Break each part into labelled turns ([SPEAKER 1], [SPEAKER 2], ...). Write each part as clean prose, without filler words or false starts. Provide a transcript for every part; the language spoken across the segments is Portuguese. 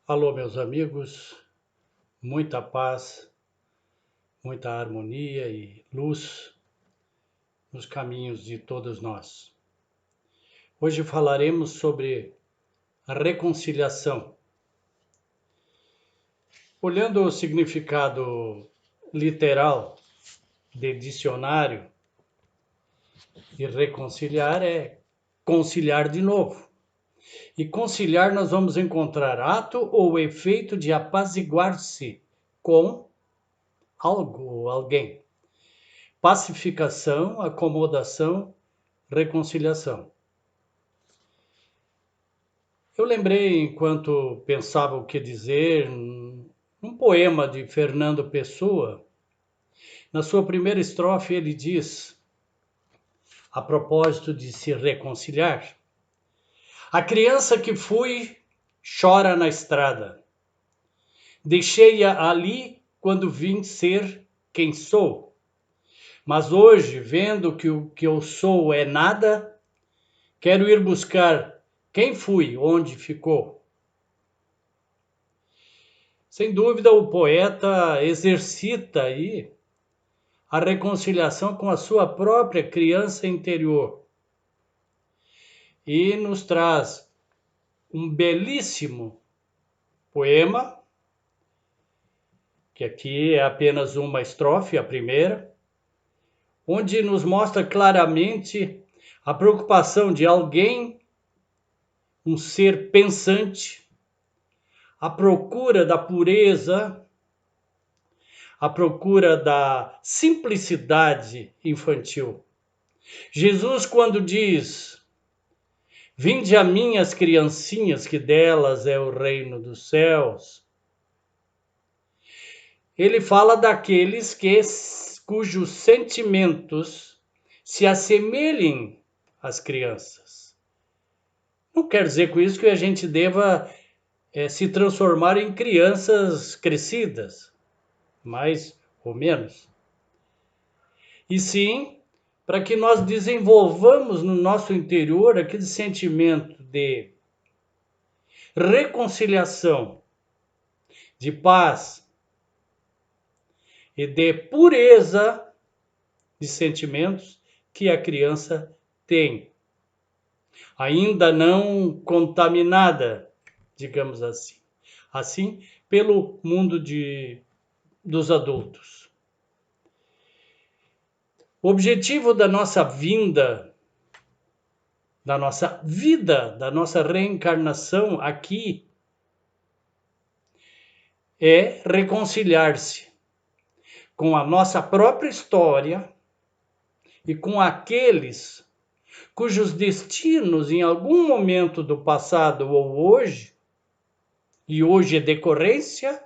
[SPEAKER 1] Alô, meus amigos, muita paz, muita harmonia e luz nos caminhos de todos nós. Hoje falaremos sobre a reconciliação. Olhando o significado literal de dicionário, de reconciliar é conciliar de novo. E conciliar nós vamos encontrar ato ou efeito de apaziguar-se com algo ou alguém. Pacificação, acomodação, reconciliação. Eu lembrei, enquanto pensava o que dizer, um poema de Fernando Pessoa. Na sua primeira estrofe ele diz, a propósito de se reconciliar: a criança que fui chora na estrada. Deixei-a ali quando vim ser quem sou. Mas hoje, vendo que o que eu sou é nada, quero ir buscar quem fui, onde ficou. Sem dúvida, o poeta exercita aí a reconciliação com a sua própria criança interior e nos traz um belíssimo poema, que aqui é apenas uma estrofe, a primeira, onde nos mostra claramente a preocupação de alguém, um ser pensante, à procura da pureza, à procura da simplicidade infantil. Jesus, quando diz: vinde a mim as criancinhas, que delas é o reino dos céus, ele fala daqueles cujos sentimentos se assemelhem às crianças. Não quer dizer com isso que a gente deva se transformar em crianças crescidas, mais ou menos. E sim, para que nós desenvolvamos no nosso interior aquele sentimento de reconciliação, de paz e de pureza de sentimentos que a criança tem, ainda não contaminada, digamos assim, pelo mundo dos adultos. O objetivo da nossa vinda, da nossa vida, da nossa reencarnação aqui é reconciliar-se com a nossa própria história e com aqueles cujos destinos em algum momento do passado ou hoje, e hoje é decorrência,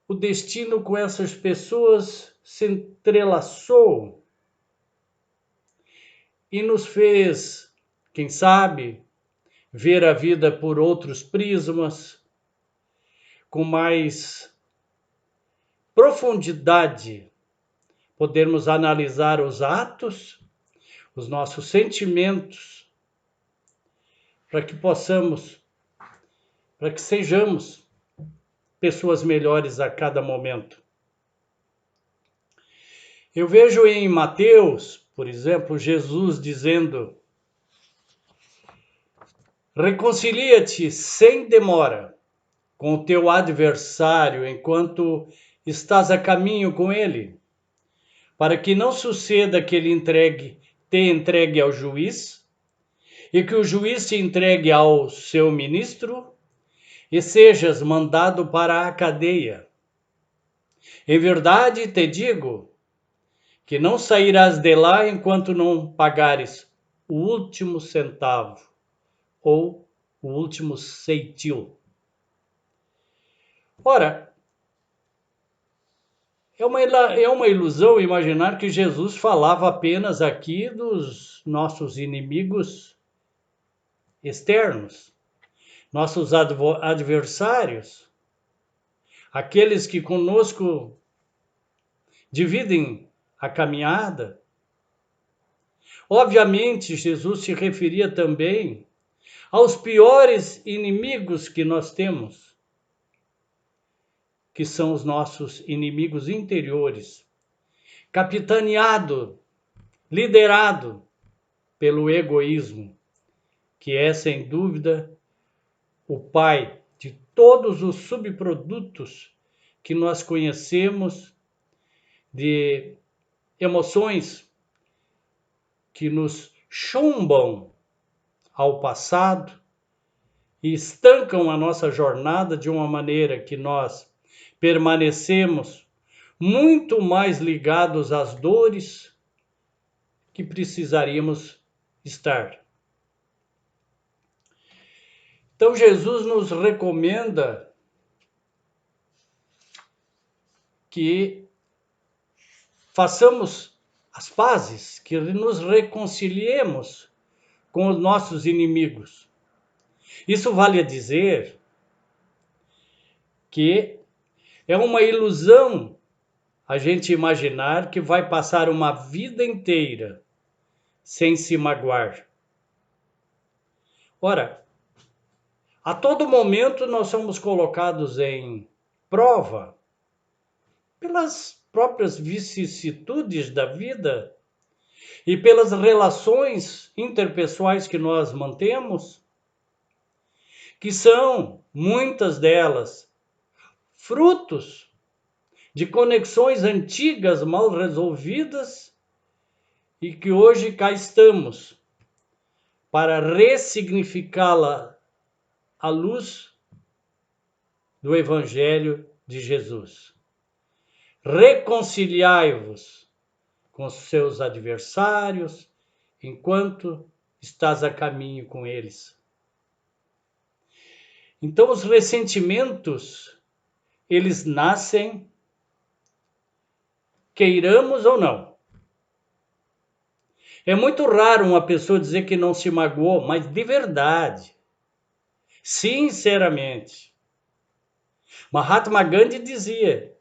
[SPEAKER 1] o destino com essas pessoas se entrelaçou e nos fez, quem sabe, ver a vida por outros prismas, com mais profundidade, podermos analisar os atos, os nossos sentimentos, para que sejamos pessoas melhores a cada momento. Eu vejo em Mateus, por exemplo, Jesus dizendo: reconcilia-te sem demora com o teu adversário enquanto estás a caminho com ele, para que não suceda que ele te entregue ao juiz, e que o juiz te entregue ao seu ministro, e sejas mandado para a cadeia. Em verdade te digo que não sairás de lá enquanto não pagares o último centavo ou o último ceitil. Ora, é uma ilusão imaginar que Jesus falava apenas aqui dos nossos inimigos externos, nossos adversários, aqueles que conosco dividem a caminhada. Obviamente, Jesus se referia também aos piores inimigos que nós temos, que são os nossos inimigos interiores, capitaneado, liderado pelo egoísmo, que é, sem dúvida, o pai de todos os subprodutos que nós conhecemos, de emoções que nos chumbam ao passado e estancam a nossa jornada de uma maneira que nós permanecemos muito mais ligados às dores que precisaríamos estar. Então Jesus nos recomenda que façamos as pazes, que nos reconciliemos com os nossos inimigos. Isso vale a dizer que é uma ilusão a gente imaginar que vai passar uma vida inteira sem se magoar. Ora, a todo momento nós somos colocados em prova pelas próprias vicissitudes da vida e pelas relações interpessoais que nós mantemos, que são, muitas delas, frutos de conexões antigas mal resolvidas e que hoje cá estamos para ressignificá-la à luz do Evangelho de Jesus. Reconciliai-vos com os seus adversários enquanto estás a caminho com eles. Então, os ressentimentos, eles nascem, queiramos ou não. É muito raro uma pessoa dizer que não se magoou, mas de verdade, sinceramente. Mahatma Gandhi dizia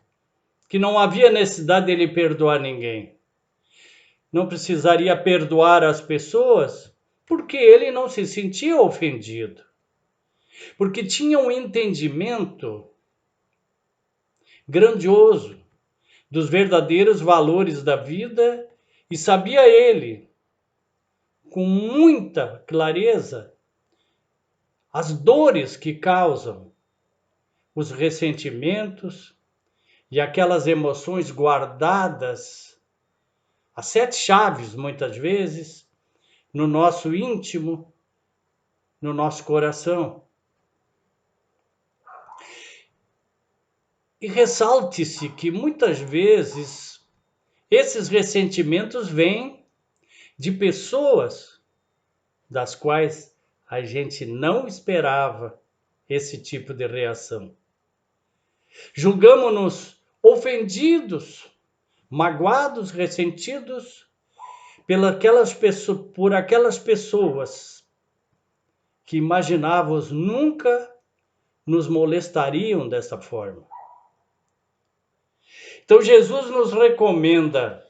[SPEAKER 1] que não havia necessidade dele perdoar ninguém. Não precisaria perdoar as pessoas porque ele não se sentia ofendido. Porque tinha um entendimento grandioso dos verdadeiros valores da vida e sabia ele, com muita clareza, as dores que causam os ressentimentos e aquelas emoções guardadas, as 7 chaves, muitas vezes, no nosso íntimo, no nosso coração. E ressalte-se que muitas vezes esses ressentimentos vêm de pessoas das quais a gente não esperava esse tipo de reação. Julgamos-nos ofendidos, magoados, ressentidos por aquelas pessoas que imaginávamos nunca nos molestariam dessa forma. Então Jesus nos recomenda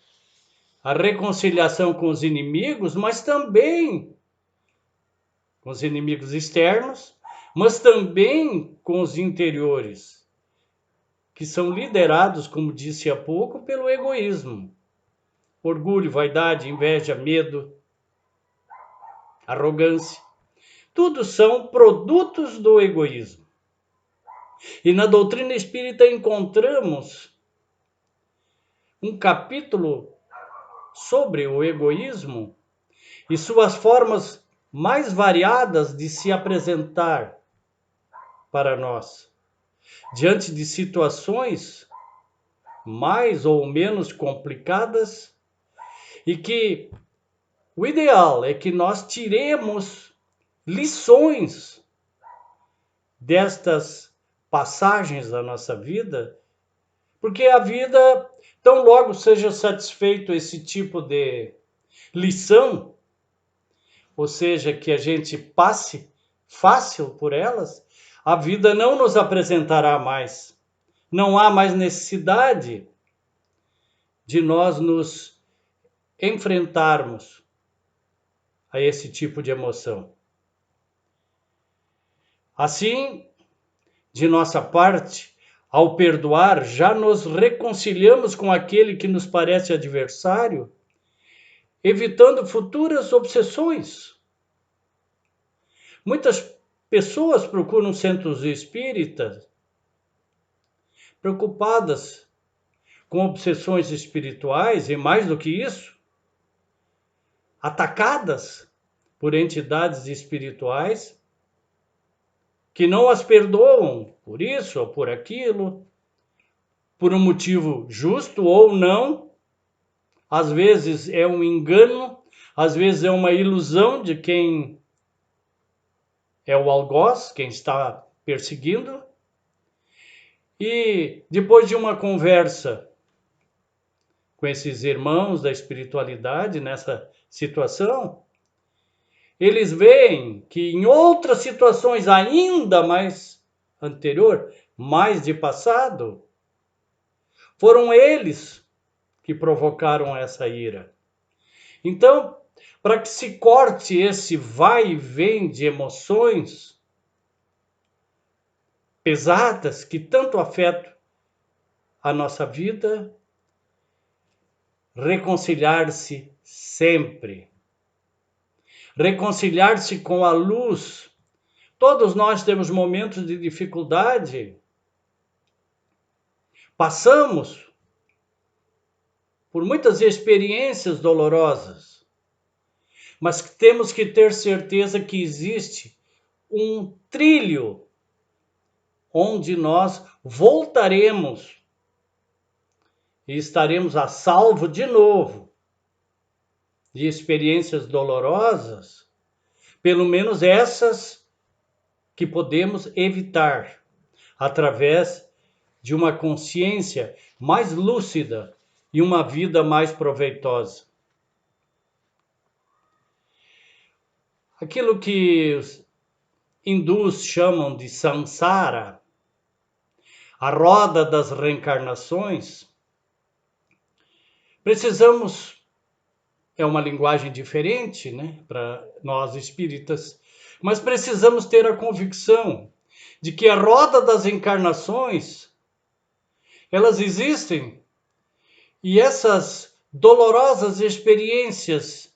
[SPEAKER 1] a reconciliação com os inimigos, mas também com os inimigos externos, mas também com os interiores, que são liderados, como disse há pouco, pelo egoísmo. Orgulho, vaidade, inveja, medo, arrogância. Tudo são produtos do egoísmo. E na doutrina espírita encontramos um capítulo sobre o egoísmo e suas formas mais variadas de se apresentar para nós, diante de situações mais ou menos complicadas, e que o ideal é que nós tiremos lições destas passagens da nossa vida, porque a vida, tão logo seja satisfeito esse tipo de lição, ou seja, que a gente passe fácil por elas, a vida não nos apresentará mais. Não há mais necessidade de nós nos enfrentarmos a esse tipo de emoção. Assim, de nossa parte, ao perdoar, já nos reconciliamos com aquele que nos parece adversário, evitando futuras obsessões. Muitas pessoas procuram centros espíritas preocupadas com obsessões espirituais e, mais do que isso, atacadas por entidades espirituais que não as perdoam por isso ou por aquilo, por um motivo justo ou não. Às vezes é um engano, às vezes é uma ilusão de quem é o algoz, quem está perseguindo. E depois de uma conversa com esses irmãos da espiritualidade nessa situação, eles veem que em outras situações ainda mais anterior, mais de passado, foram eles que provocaram essa ira. Então, para que se corte esse vai e vem de emoções pesadas que tanto afetam a nossa vida, reconciliar-se sempre. Reconciliar-se com a luz. Todos nós temos momentos de dificuldade. Passamos por muitas experiências dolorosas, mas temos que ter certeza que existe um trilho onde nós voltaremos e estaremos a salvo de novo de experiências dolorosas, pelo menos essas que podemos evitar através de uma consciência mais lúcida e uma vida mais proveitosa. Aquilo que os hindus chamam de samsara, a roda das reencarnações, precisamos, é uma linguagem diferente, né, para nós espíritas, mas precisamos ter a convicção de que a roda das encarnações, elas existem, e essas dolorosas experiências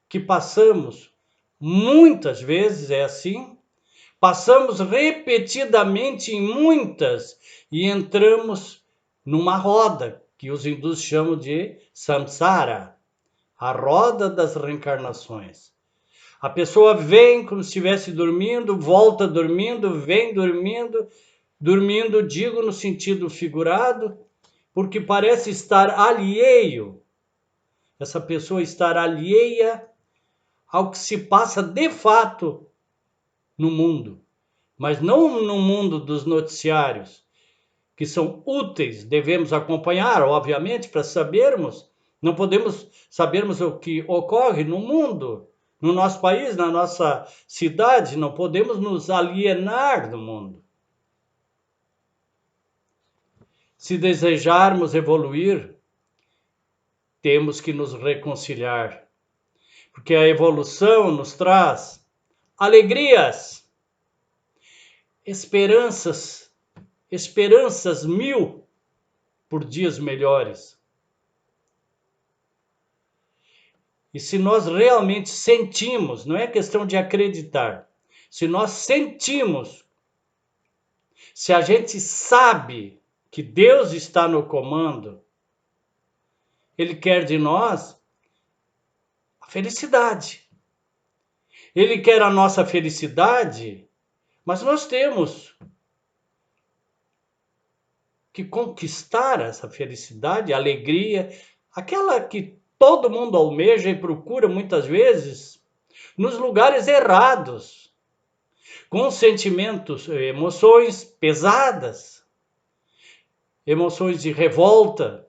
[SPEAKER 1] que passamos, muitas vezes é assim, passamos repetidamente em muitas e entramos numa roda que os hindus chamam de samsara, a roda das reencarnações. A pessoa vem como se estivesse dormindo, volta dormindo, vem dormindo, dormindo, digo no sentido figurado, porque parece estar alheio, essa pessoa estar alheia ao que se passa de fato no mundo, mas não no mundo dos noticiários, que são úteis, devemos acompanhar, obviamente, para sabermos, não podemos sabermos o que ocorre no mundo, no nosso país, na nossa cidade, não podemos nos alienar do mundo. Se desejarmos evoluir, temos que nos reconciliar, porque a evolução nos traz alegrias, esperanças mil por dias melhores. E se nós realmente sentimos, não é questão de acreditar, se nós sentimos, se a gente sabe que Deus está no comando, Ele quer de nós a felicidade. Ele quer a nossa felicidade, mas nós temos que conquistar essa felicidade, alegria, aquela que todo mundo almeja e procura muitas vezes nos lugares errados, com sentimentos, emoções pesadas, emoções de revolta,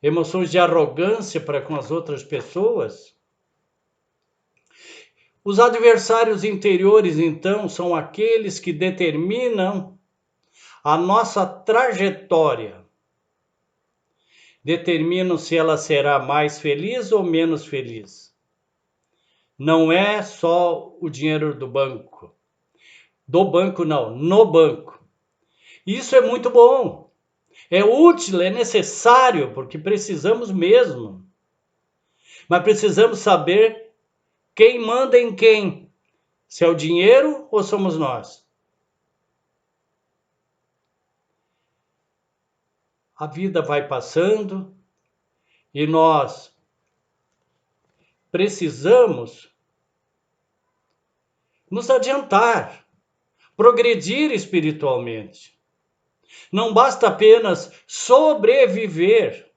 [SPEAKER 1] emoções de arrogância para com as outras pessoas. Os adversários interiores, então, são aqueles que determinam a nossa trajetória, determinam se ela será mais feliz ou menos feliz. Não é só o dinheiro do banco, Do banco não, no banco. Isso é muito bom. É útil, é necessário, porque precisamos mesmo. Mas precisamos saber quem manda em quem. Se é o dinheiro ou somos nós. A vida vai passando e nós precisamos nos adiantar, progredir espiritualmente. Não basta apenas sobreviver.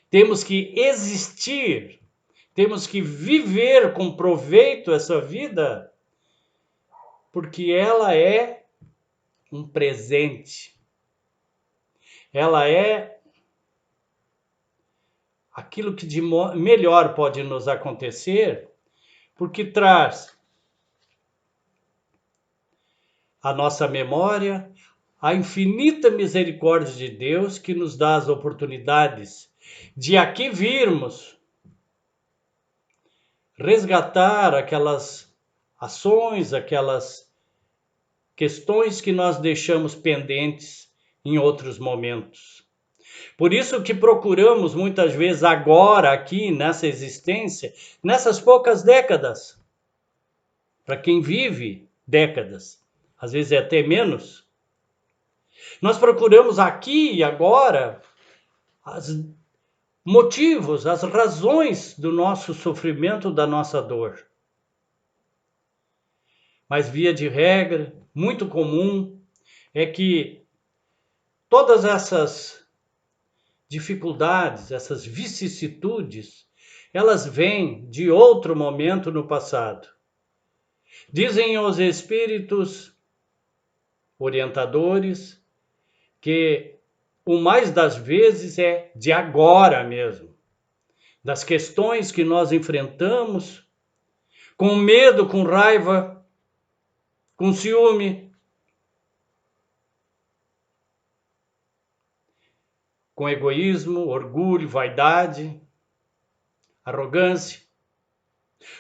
[SPEAKER 1] Temos que existir. Temos que viver com proveito essa vida, porque ela é um presente. Ela é aquilo que de melhor pode nos acontecer, porque traz à nossa memória a infinita misericórdia de Deus que nos dá as oportunidades de aqui virmos resgatar aquelas ações, aquelas questões que nós deixamos pendentes em outros momentos. Por isso que procuramos muitas vezes agora, aqui, nessa existência, nessas poucas décadas, para quem vive décadas, às vezes é até menos, nós procuramos aqui e agora os motivos, as razões do nosso sofrimento, da nossa dor. Mas via de regra, muito comum, é que todas essas dificuldades, essas vicissitudes, elas vêm de outro momento no passado. Dizem os espíritos orientadores que o mais das vezes é de agora mesmo, das questões que nós enfrentamos, com medo, com raiva, com ciúme, com egoísmo, orgulho, vaidade, arrogância,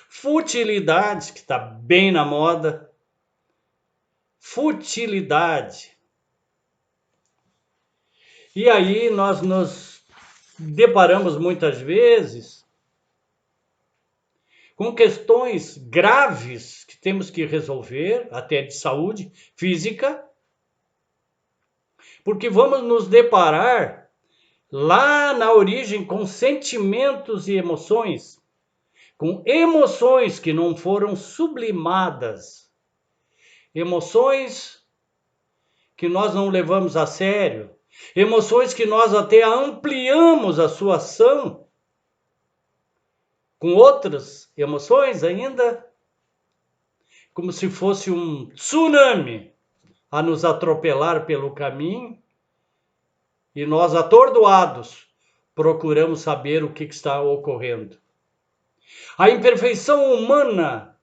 [SPEAKER 1] futilidade, que está bem na moda, futilidade. E aí nós nos deparamos muitas vezes com questões graves que temos que resolver, até de saúde física, porque vamos nos deparar lá na origem com sentimentos e emoções, com emoções que não foram sublimadas, emoções que nós não levamos a sério, emoções que nós até ampliamos a sua ação com outras emoções ainda, como se fosse um tsunami a nos atropelar pelo caminho, e nós, atordoados, procuramos saber o que está ocorrendo. A imperfeição humana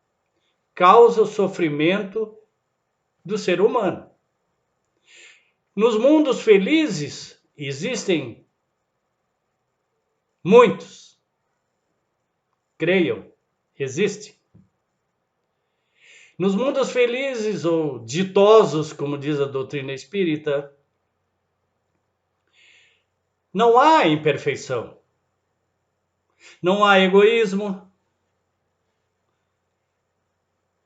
[SPEAKER 1] causa o sofrimento do ser humano. Nos mundos felizes existem muitos. Creiam, existe. Nos mundos felizes ou ditosos, como diz a doutrina espírita, não há imperfeição. Não há egoísmo.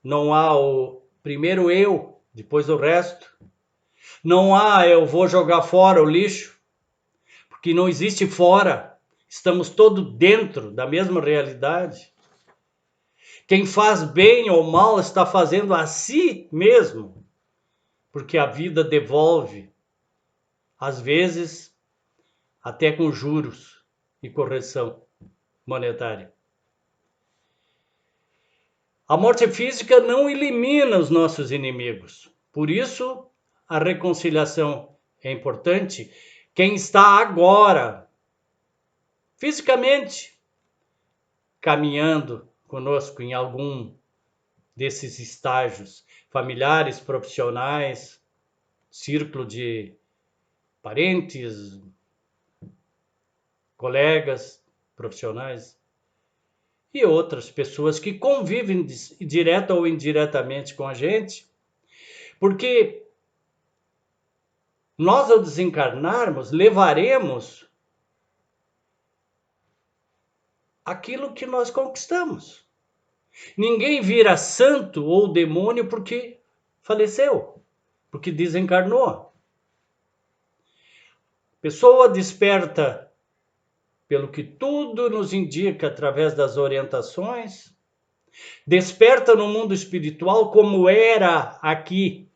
[SPEAKER 1] Não há o primeiro eu, depois o resto. Não há eu vou jogar fora o lixo, porque não existe fora. Estamos todos dentro da mesma realidade. Quem faz bem ou mal está fazendo a si mesmo, porque a vida devolve, às vezes, até com juros e correção monetária. A morte física não elimina os nossos inimigos. Por isso, a reconciliação é importante. Quem está agora, fisicamente, caminhando conosco em algum desses estágios familiares, profissionais, círculo de parentes, colegas, profissionais e outras pessoas que convivem direta ou indiretamente com a gente, Porque nós, ao desencarnarmos, levaremos aquilo que nós conquistamos. Ninguém vira santo ou demônio porque faleceu, porque desencarnou. Pessoa desperta pelo que tudo nos indica através das orientações, desperta no mundo espiritual como era aqui.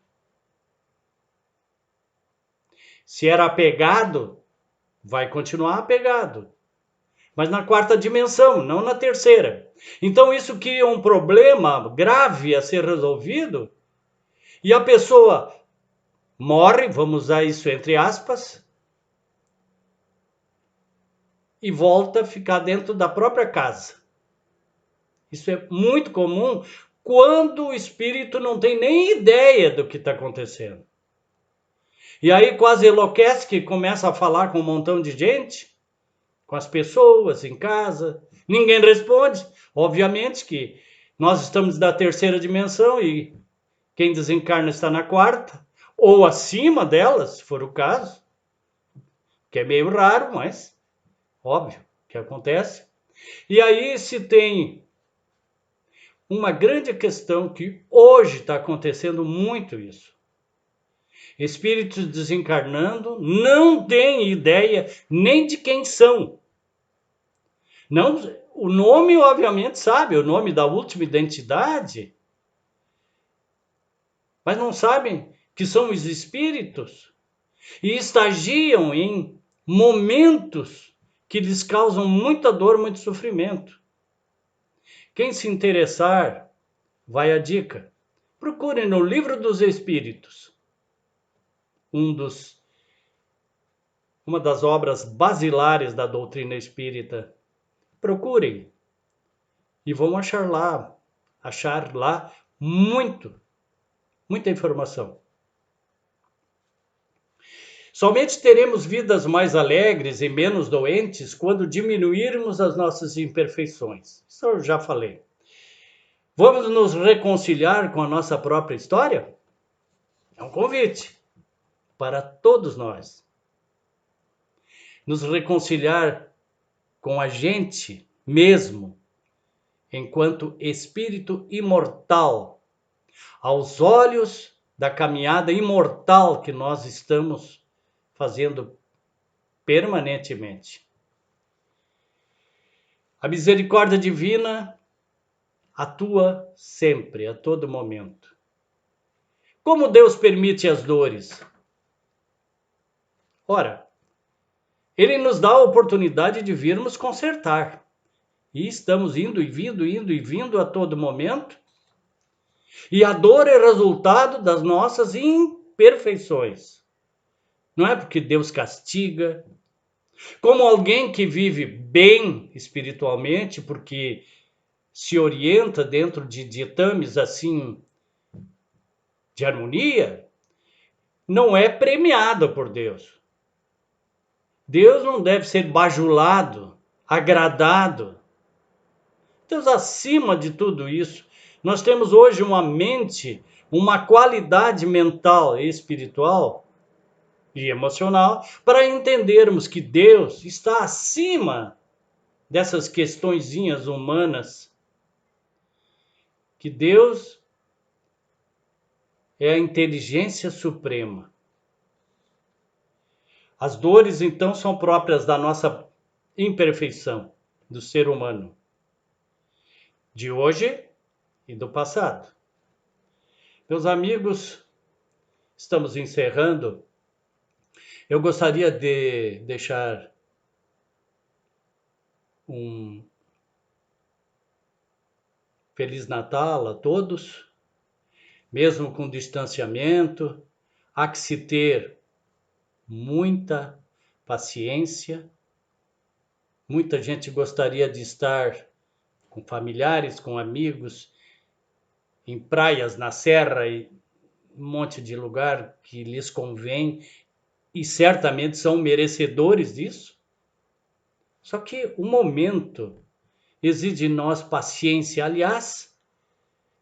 [SPEAKER 1] Se era apegado, vai continuar apegado. Mas na quarta dimensão, não na terceira. Então isso cria um problema grave a ser resolvido e a pessoa morre, vamos usar isso entre aspas, e volta a ficar dentro da própria casa. Isso é muito comum quando o espírito não tem nem ideia do que está acontecendo. E aí quase enlouquece, que começa a falar com um montão de gente, com as pessoas em casa, ninguém responde. Obviamente que nós estamos da terceira dimensão e quem desencarna está na quarta, ou acima dela, se for o caso, que é meio raro, mas óbvio que acontece. E aí se tem uma grande questão que hoje está acontecendo muito isso. Espíritos desencarnando não têm ideia nem de quem são. Não, o nome, obviamente, sabe, o nome da última identidade, mas não sabem que são os espíritos e estagiam em momentos que lhes causam muita dor, muito sofrimento. Quem se interessar, vai a dica. Procure no Livro dos Espíritos, uma das obras basilares da doutrina espírita. Procurem e vão achar lá muita informação. Somente teremos vidas mais alegres e menos doentes quando diminuirmos as nossas imperfeições. Isso eu já falei. Vamos nos reconciliar com a nossa própria história? É um convite para todos nós. Nos reconciliar com a gente mesmo, enquanto espírito imortal, aos olhos da caminhada imortal que nós estamos fazendo permanentemente. A misericórdia divina atua sempre, a todo momento. Como Deus permite as dores? Ora, Ele nos dá a oportunidade de virmos consertar. E estamos indo e vindo a todo momento. E a dor é resultado das nossas imperfeições. Não é porque Deus castiga. Como alguém que vive bem espiritualmente, porque se orienta dentro de ditames assim de harmonia, não é premiado por Deus. Deus não deve ser bajulado, agradado. Deus, acima de tudo isso, nós temos hoje uma mente, uma qualidade mental e espiritual e emocional para entendermos que Deus está acima dessas questõezinhas humanas, que Deus é a inteligência suprema. As dores, então, são próprias da nossa imperfeição, do ser humano, de hoje e do passado. Meus amigos, estamos encerrando. Eu gostaria de deixar um Feliz Natal a todos, mesmo com distanciamento. Há que se ter muita paciência. Muita gente gostaria de estar com familiares, com amigos, em praias, na serra e um monte de lugar que lhes convém e certamente são merecedores disso. Só que o momento exige de nós paciência. Aliás,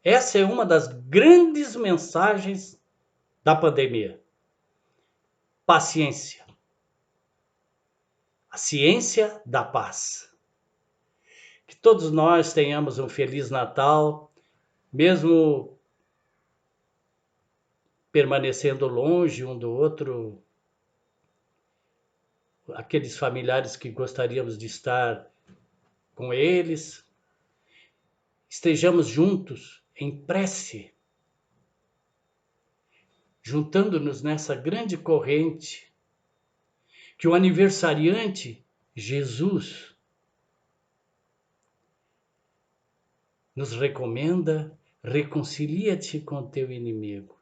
[SPEAKER 1] essa é uma das grandes mensagens da pandemia. Paciência. A ciência da paz. Que todos nós tenhamos um Feliz Natal, mesmo permanecendo longe um do outro, aqueles familiares que gostaríamos de estar com eles, estejamos juntos em prece, juntando-nos nessa grande corrente que o aniversariante Jesus nos recomenda: reconcilia-te com teu inimigo.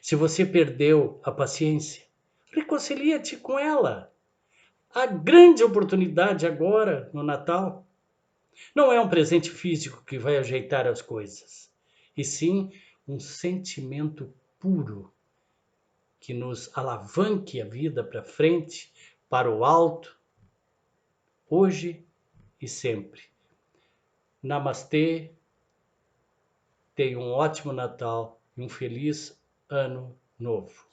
[SPEAKER 1] Se você perdeu a paciência, reconcilia-te com ela. A grande oportunidade agora, no Natal, não é um presente físico que vai ajeitar as coisas, e sim um sentimento puro que nos alavanque a vida para frente, para o alto, hoje e sempre. Namastê, tenha um ótimo Natal e um feliz Ano Novo.